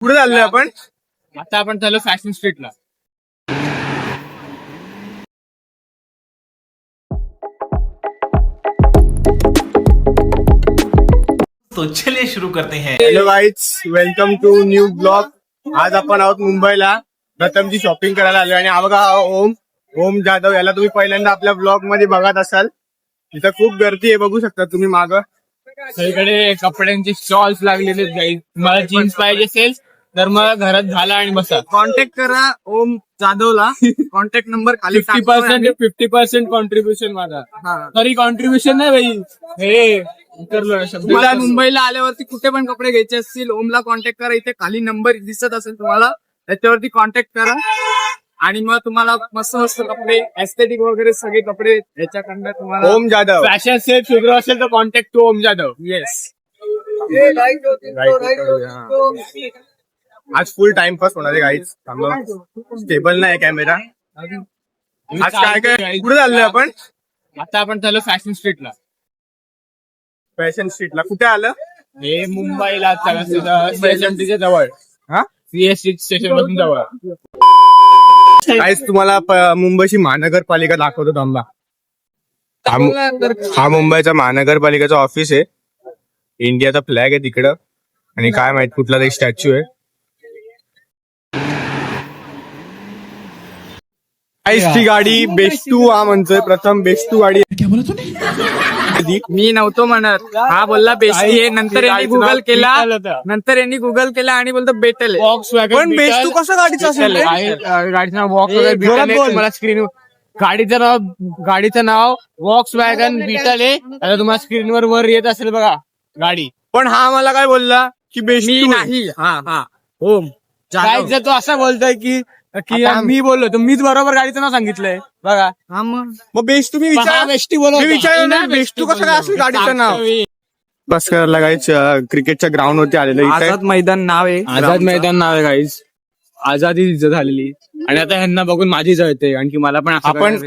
पुढे चाललोय आपण. आता आपण चाललो फॅशन स्ट्रीटला. तो चलिए शुरू करते हैं. Hello guys, welcome to new blog. आज आपण आहोत मुंबईला प्रथमची शॉपिंग करायला आलो आणि हा बघा ओम जाधव, याला तुम्ही पहिल्यांदा आपल्या ब्लॉग मध्ये बघत असाल. इथं खूप गर्दी आहे, बघू शकता तुम्ही मागं. सगळीकडे कपड्यांचे स्टॉल्स लागलेले आहेत. तुम्हाला जीन्स पाहिजे असेल तर मग घरात घाला आणि बसा. कॉन्टॅक्ट करा ओम जाधवला. कॉन्टॅक्ट नंबर खाली 50% कॉन्ट्रीब्युशन माझा. तरी कॉन्ट्रीब्युशन नाही भाई, हे उतरलो शब्द. तुला मुंबईला आल्यावरती कुठे पण कपडे घ्यायचे असतील ओमला कॉन्टॅक्ट करा. इथे खाली नंबर दिसत असेल तुम्हाला, त्याच्यावरती कॉन्टॅक्ट करा आणि मग तुम्हाला मस्त मस्त कपडे, एस्थेटिक वगैरे सगळे कपडे याच्याकडनं तुम्हाला. Om Jadhav fashion sale sugar असेल तर contact to Om Jadhav. Yes. आज फुल टाइम पास होणार आहे गाईज. स्टेबल नाही कॅमेरा. आज काय काय कुठे चाललोय आपण. आता आपण चाललो फॅशन स्ट्रीटला. फॅशन स्ट्रीटला कुठे आलं हे? मुंबईला सीएसएमटीच्या जवळ. हा, सीएसटी स्टेशन पासून जवळ. काहीच तुम्हाला मुंबईची महानगरपालिका दाखवतो थांबा. हा मुंबईचा महानगरपालिकेचा ऑफिस आहे. इंडियाचा फ्लॅग आहे तिकडं आणि काय माहित कुठला तरी स्टॅच्यू आहे. ती गाडी बेस्टू हा म्हणतोय. प्रथम बेस्टू गाडी. मी नव्हतो म्हणत, हा बोलला बेस्टी आहे. नंतर यांनी गुगल केला आणि बोलतो बेटल आहे. पण बेस्टू कसं गाडीचं असेल? गाडीचं नाव वॉक्स मला स्क्रीन गाडीचं नाव वॉक्स वॅगन बीटल आहे. आता तुम्हाला स्क्रीनवर वर येत असेल बघा गाडी. पण हा मला काय बोलला की बेस्टू नाही. हा ओम काय जर तो असं बोलतोय की मी बोललो तर मीच बरोबर गाडीचं नाव सांगितलंय बघा. हा मग बेस्ट तुम्ही विचार बेस्टू कसं काय असेल गाडीचं नाव. बस करायला गाईज क्रिकेटच्या ग्राउंड वरती आलेलं. आझाद मैदान नाव आहे. आझाद मैदान नाव आहे गाईज. आझादी इज्जत झालेली आणि आता ह्यांना बघून माझी इज्जत येते. आणखी मला पण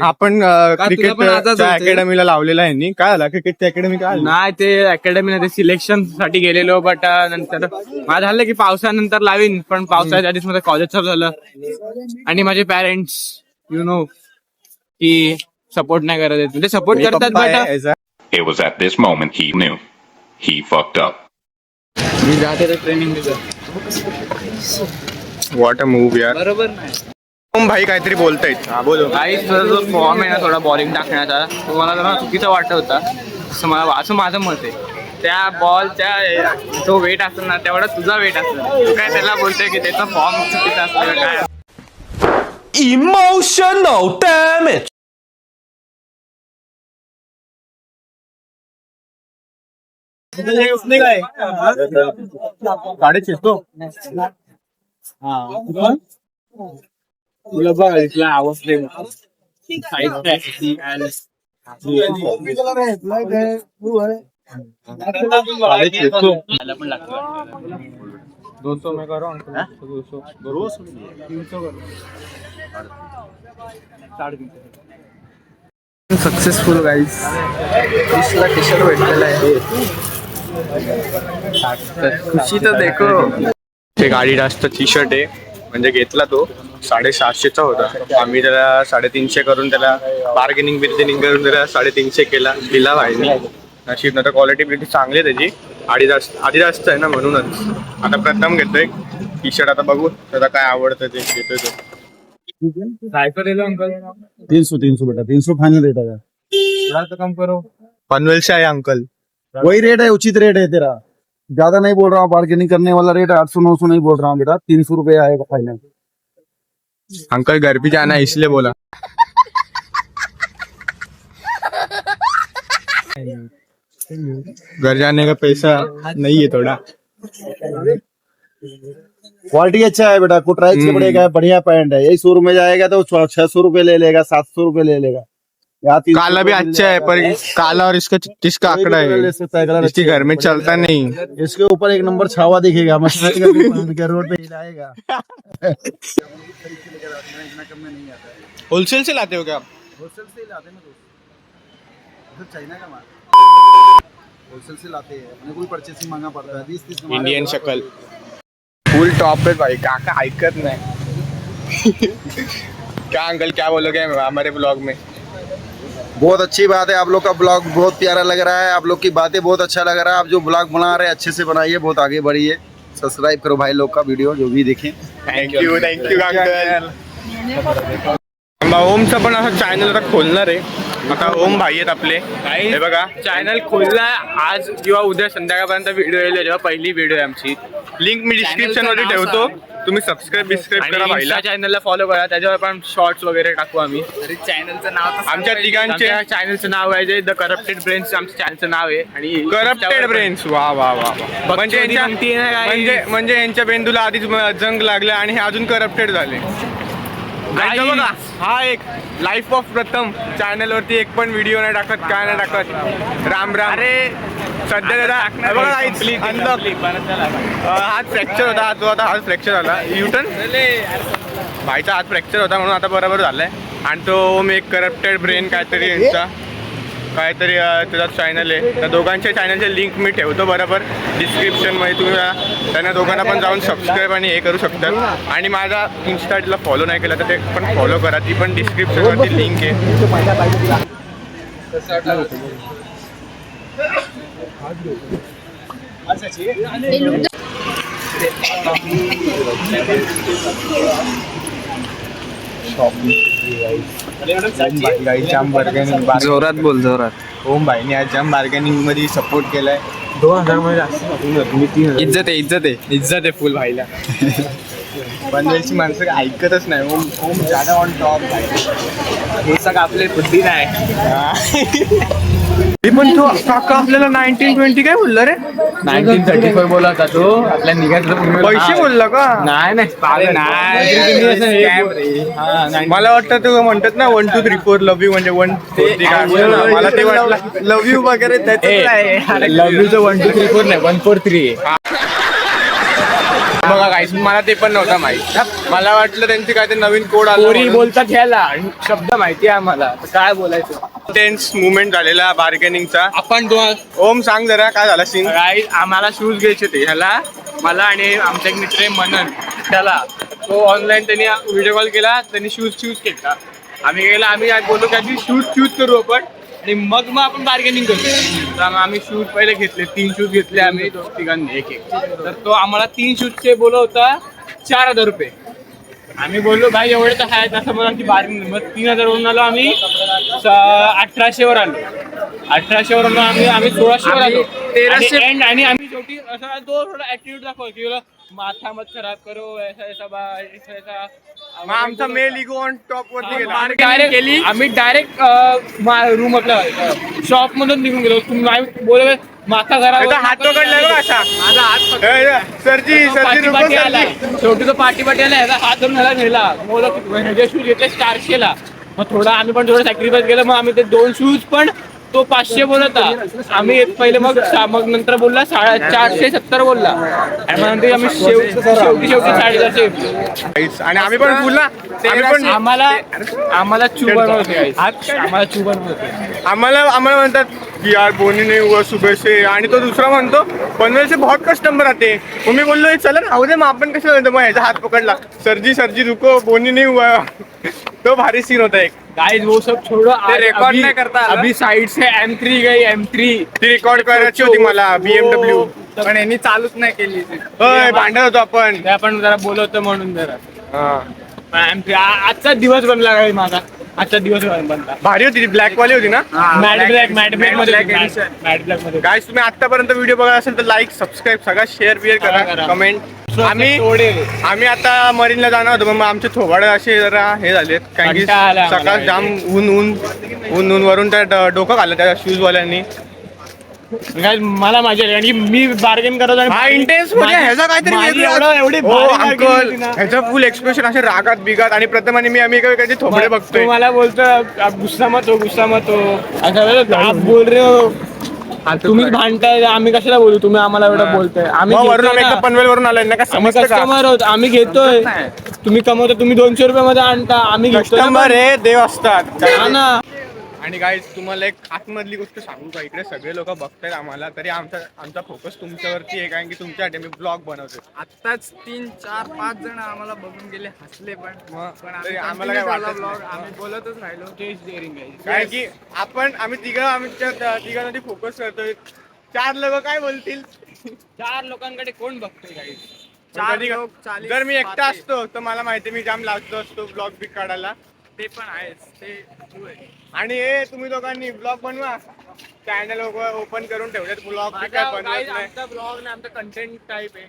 आपण क्रिकेटच्या अकॅडमीला लावलेला आहे यांनी. काय झालं क्रिकेटच्या अकॅडमी? काय नाही, ते अकॅडमी सिलेक्शन साठी गेलेलो, बट नंतर मला झालं की पावसानंतर लावीन. पण पावसाच्या आधीच माझं कॉलेज चालू झालं आणि माझे पॅरेंट्स की सपोर्ट नाही करत आहेत. म्हणजे सपोर्ट करतात but It was at this moment he knew. He fucked up. मी जाते ट्रेनिंग. व्हॉट अ मूव यार. बरोबर नाही. ओम भाई काहीतरी बोलतायत. हा बोलो. काही जो फॉर्म आहे ना थोडा बॉलिंग टाकण्याचा, तो मला जरा चुकीचा वाटत होता असं माझं मत आहे. त्या बॉलच्या तो वेट असेल ना तेवढा तुझा वेट असेल. तू काय त्याला बोलतोय की त्याचा फॉर्म चुकीचा असेल काय? Emotional damage. काय गाडी चिरतो. तुला बघा इथला आवाज सक्सेसफुल गाईज. टी शर्ट भेटलेला आहे. खुशी तर देखो. ते गाडी जास्त टी शर्ट आहे म्हणजे घेतला तो 750चा होता. आम्ही त्याला 350 करून त्याला बार्गेनिंग करून त्याला 350 केला. दिला भाईने. नशीब ना तर क्वालिटी बिलिटी चांगली आहे त्याची. आधी जास्त आहे ना म्हणूनच. आता प्रथम घेतोय टी शर्ट. आता बघू त्याला काय आवडतं ते घेतोय तो. काय करेल अंकल? 300 बेटा, 300 फाइनल रेट है. कम करो. पनवेल से आए अंकल. वही रेट है, उचित रेट है तेरा. ज्यादा नहीं बोल रहा हूँ. बार्गेनिंग करने वाला रेट 800-900 नहीं बोल रहा हूँ बेटा. 300 रुपये आएगा फाइनल. अंकल घर भी जाना है इसलिए बोला. घर जाने का पैसा नहीं है थोड़ा. क्वालिटी अच्छा है बेटा. कोटराइज कपड़े का बढ़िया पैंट है. यही शोरूम में जाएगा तो 600 रुपये ले लेगा, 700 रुपये ले लेगा. काला भी अच्छा है पर काला और इसका आंकड़ा है. इसके घर में चलता नहीं. इसके ऊपर एक नंबर छावा दिखेगा. रोड पे हिलाएगा. होलसेल से लाते हो क्या आप? होलसेल से लाते हैं. चाइना का माल होलसेल से लाते हैं. अपने को परचेसिंग महंगा पड़ता है. 20-30 इंडियन शक्ल. फुल टॉप है भाई, काका ऐकत नाही. क्या अंकल क्या बोलोगे हमारे ब्लॉग में? बहुत अच्छी बात है, आप लोग का ब्लॉग बहुत प्यारा लग रहा है, आप लोग की बातें बहुत अच्छा लग रहा है. आप जो ब्लॉग बना रहे हैं अच्छे से बनाइए, बहुत आगे बढ़िए. सब्सक्राइब करो भाई लोग का वीडियो जो भी देखें. Thank you uncle. ओमचं पण असं चॅनल आता खोलणार आहे. आता ओम भाई आहेत आपले, हे बघा चॅनल खोललाय आज किंवा उद्या संध्याकाळपर्यंत व्हिडिओ येईल, जेव्हा पहिली व्हिडिओ आहे आमची. लिंक मी डिस्क्रिप्शन मध्ये ठेवतो, तुम्ही सबस्क्राईब करा भाईला. चॅनलला फॉलो करा, त्याच्यावर पण शॉर्ट्स वगैरे टाकू आम्ही. चॅनलचं नाव आमच्या तिघांचे चॅनलचं नाव आहे जे द करप्टेड ब्रेन्स आमच्या चॅनलचं नाव आहे. आणि करप्टेड ब्रेन्स. वा वा वा. म्हणजे यांच्या बेंदूला आधीच जंग लागला आणि हे अजून करप्टेड झाले. आणि तो बघा, हा एक लाईफ ऑफ प्रथम चॅनल वरती एक पण व्हिडिओ नाही टाकत, काय नाही टाकत. राम राम. अरे सध्या त्याला बघा हात फ्रॅक्चर होता, तो आता हात फ्रॅक्चर झाला. युटर्न भाईचा हात फ्रॅक्चर होता म्हणून आता बरोबर झालाय. आणि तो ओम एक करप्टेड ब्रेन काहीतरी यांचा काहीतरी त्याचा चॅनल आहे. त्या दोघांच्या चॅनलचे लिंक मी ठेवतो बरोबर डिस्क्रिप्शनमध्ये. तुम्ही त्यांना दोघांना पण जाऊन सबस्क्राईब आणि हे करू शकता. आणि माझा इन्स्टाला फॉलो नाही केला तर ते पण फॉलो करा, ती पण डिस्क्रिप्शनवरती लिंक आहे. जोरात बोल, जोरात. ओम भाईने आज जाम बार्गेनिंग मध्ये सपोर्ट केलाय. 2000 मध्ये इज्जत आहे फुल भाईला. पनवेलची माणसं ऐकतच नाही. ओम ओम ज्यादा ऑन टॉप. हे सगळं आपले बुद्धी नाही. पण तो काका आपल्याला 1920 काय बोलला रे? 1934 बोला होता तो. आपल्या निघायचं पैसे बोलला का? नाही. मला वाटतं तू म्हणतात ना 1 2 3 4 लव्ह यू म्हणजे 1 4 3. मला ते वाटलं लव्ह यू वगैरे लव्ह यूचं 1 2 3 4 नाही 1 4 3 बघा काहीच मला ते पण नव्हतं माहित. मला वाटलं त्यांचे काय ते नवीन कोड पोरी बोलतात ह्याला शब्द माहिती आहे आम्हाला, काय बोलायचं. टेन्स मुवमेंट झालेला बार्गेनिंगचा. आपण ओम सांग जरा काय झाला सीन. आम्हाला शूज घ्यायचे ते ह्याला, मला आणि आमचा एक मित्र आहे मनन, त्याला तो ऑनलाईन त्यांनी व्हिडिओ कॉल केला, त्यांनी शूज घेतला. आम्ही गेला, आम्ही बोललो की आधी शूज चूज करू आपण आणि मग आपण बार्गेनिंग करू. तर आम्ही शूज पहिले घेतले, 3 शूज घेतले आम्ही तिघांनी एक. तर तो आम्हाला 3 शूजचे बोलत होता 4000 रुपये. आम्ही बोललो भाई एवढे तर आहेत असं मला की बार्गेनिंग. मग 3000 वरून आलो आम्ही 1800 वर आलो. 1800 वरून आम्ही 1600 वर आलो. 1300 आणि आम्ही शेवटी असा तो थोडा ऍटिट्यूड दाखवतो की माथा मत खराब करो ऐसा. मग आमचा मेल इगो ऑन टॉप वरती गेला. आम्ही डायरेक्ट रूम आपला शॉप मधून निघून गेलो. तुम्ही बोलवे माथा खराब. हात पकडलाय बघा असा. माझा हात सरजी पाठी आला. शेवटी तो पाठी आला, ह्याचा हात धरून ह्याला नेला. ह्याचे शूज घेतले 400 ला. मग थोडा आम्ही पण थोडं सॅक्रिफाईस केलं. मग आम्ही ते 2 शूज पण तो 500 बोलत होता. आम्ही पहिले मग नंतर बोलला 470 बोलला. आणि मग नंतर आम्ही शेवटी 450 घेतले. आणि आम्ही पण बोलला आम्हाला चुबन होते. आम्हाला म्हणतात की यार बोनी नाही हुआ सुबह से. आणि तो दुसरा म्हणतो पनवेल से बहुत कस्टमर आते. मग मी बोललो चला राहू दे, मग आपण कसं म्हणतो. मग ह्याचा हात पकडला, सरजी रुको बोनी नहीं हुआ. तो भारी सीन होता एक. गाइस वो सब छोड़ो, रेकॉर्ड नाही करता आला. अभी साइड से M3 गई. M3 ती रेकॉर्ड करायची होती मला BMW, पण यांनी चालूच नाही केली. भांडत होतो आपण जरा बोलवतो म्हणून जरा. M3 आजचा दिवस बनला काय माझा. आजचा दिवस बनला. भारी होती ती ब्लॅक वाली होती ना. मॅट ब्लॅक मध्ये. गाईस तुम्ही आतापर्यंत व्हिडिओ बघा असेल तर लाईक सबस्क्राईब सगळं शेअर करा कमेंट. आम्ही आता मरीनला जाणार होतो, मग आमचे थोबाडे असे जरा हे झालेत कारण की सकाळ जाम ऊन वरून त्या डोकं घाललं त्या शूजवाल्यांनी. मला माझ्या आणि मी बार्गेन करत इंटेन्स ह्याचा काहीतरी ह्याचा फुल एक्सप्रेशन असे रागात बिगात. आणि प्रथम आणि आम्ही काही थोबडे बघतोय. मला बोलतो गुस्सा मत हो असं बोल रे हो. तुम्ही भांडताय, आम्ही कशाला बोलू. तुम्ही आम्हाला एवढं बोलताय. आम्ही पनवेल वरून आलोय ना, कस्टमर आहोत, आम्ही घेतोय. तुम्ही कमवतो, तुम्ही 200 रुपये मध्ये आणता, आम्ही कस्टमर हे देव असतात ना. आणि गाईज तुम्हाला एक आतमधली गोष्ट सांगू का, इकडे सगळे लोक बघतायत आम्हाला, तरी आमचा फोकस तुमच्यावरती आहे, कारण की तुमच्यासाठी मी ब्लॉग बनवतो. आत्ताच 3, 4, 5 जण आम्हाला बघून गेले, हसले पण तरी आम्हाला काय वाटत ब्लॉग नाही. आम्ही बोलतच राहिलो. टेस्ट डेअरिंग आहे. कारण की आम्ही तिघांमध्ये फोकस करतोय. 4 लोक काय बोलतील? 4 लोकांकडे कोण बघतोय काही? जर मी एकटा असतो तर मला माहिती मी जाम लाजलो असतो ब्लॉग बी काढायला. ते पण आहेच, ते true आहे. आणि हे तुम्ही लोकांनी ब्लॉग बनवा, चॅनल ओपन करून ठेवलेत, ब्लॉग बी काय बनवत नाही. आमचा ब्लॉग ना आमचा कंटेंट टाईप आहे,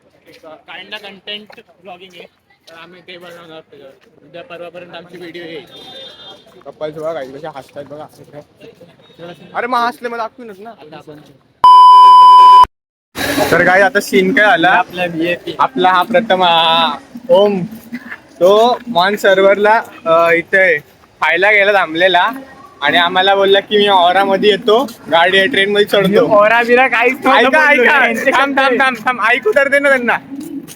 काइंड ऑफ कंटेंट ब्लॉगिंग आहे, तर आम्ही ते बनवणार त्याच्यावर. उद्या परवापर्यंत आमची व्हिडिओ येईल. कपल्स बघा काही कसे हसतात बघा. अरे मग हसले मग दाखवूनच ना. आता आपण तर काय आता सीन काय आला, आपला हा प्रथम ओम तो मॉन सर्व्हरला इथे खायला गेला थांबलेला, आणि आम्हाला बोलला की मी औरामध्ये येतो, गाडी ट्रेन मध्ये चढतो. ओरा बिरा काहीच थांब ऐकू तर दे ना त्यांना.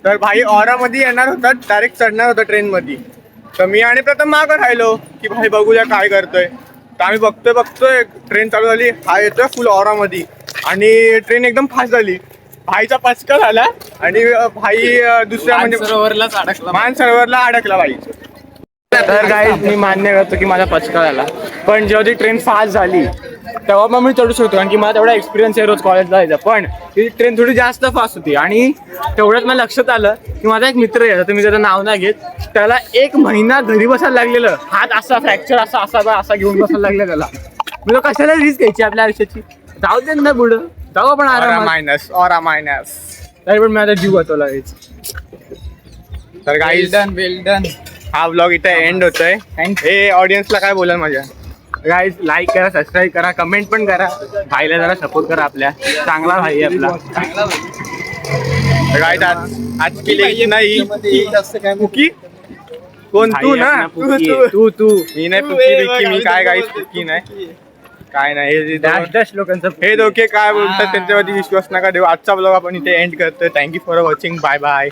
तर भाई औरामध्ये येणार होता, डायरेक्ट चढणार होता ट्रेन मध्ये. तर मी आणि प्रथम मागं राहिलो की भाई बघूया काय करतोय. तर आम्ही बघतोय ट्रेन चालू झाली, हा येतोय फुल औरामध्ये, आणि ट्रेन एकदम फास्ट झाली. भाईचा पचका झाला आणि भाई दुसऱ्या म्हणजे मानसरोवरला अडकला भाई. तर काय मी मान्य करतो की माझा पचका झाला, पण जेव्हा ती ट्रेन फास्ट झाली तेव्हा मग मी चढू शकतो, कारण की मला तेवढा एक्सपिरियन्स आहे रोज कॉलेजला जायचा. पण ती ट्रेन थोडी जास्त फास्ट होती, आणि तेवढ्यात मला लक्षात आलं की माझा एक मित्र आहे, तर मी त्याचं नाव नाही घेत, त्याला 1 महिना घरी बसायला लागलेलं. हात असा फ्रॅक्चर असा घेऊन बसायला लागला त्याला. मी कशाला रिस्क घ्यायची आपल्या आयुष्याची, जाऊ दे ना पुढं, जाऊ आपण आरामात. ऑरा मायनस तरी पण माझा जीव वाचवला. तर गाईज वेल डन. हा ब्लॉग इथे एंड होतोय. हे ऑडियन्सला काय बोलाल माझ्या? गाईज लाईक करा, सबस्क्राईब करा, कमेंट पण करा, भाईला जरा सपोर्ट करा. आपल्या चांगला भाई आपला. गाईज आज केली नाही पुकी कोण? तू ना, तू मी नाही पुकी. मी काय गाईज पुकी नाही, काय नाही. हे दोघे काय बोलतात त्यांच्यावरती विश्वास नका देऊ. आजचा ब्लॉग आपण इथे एंड करतोय. Thank you for watching. Bye bye.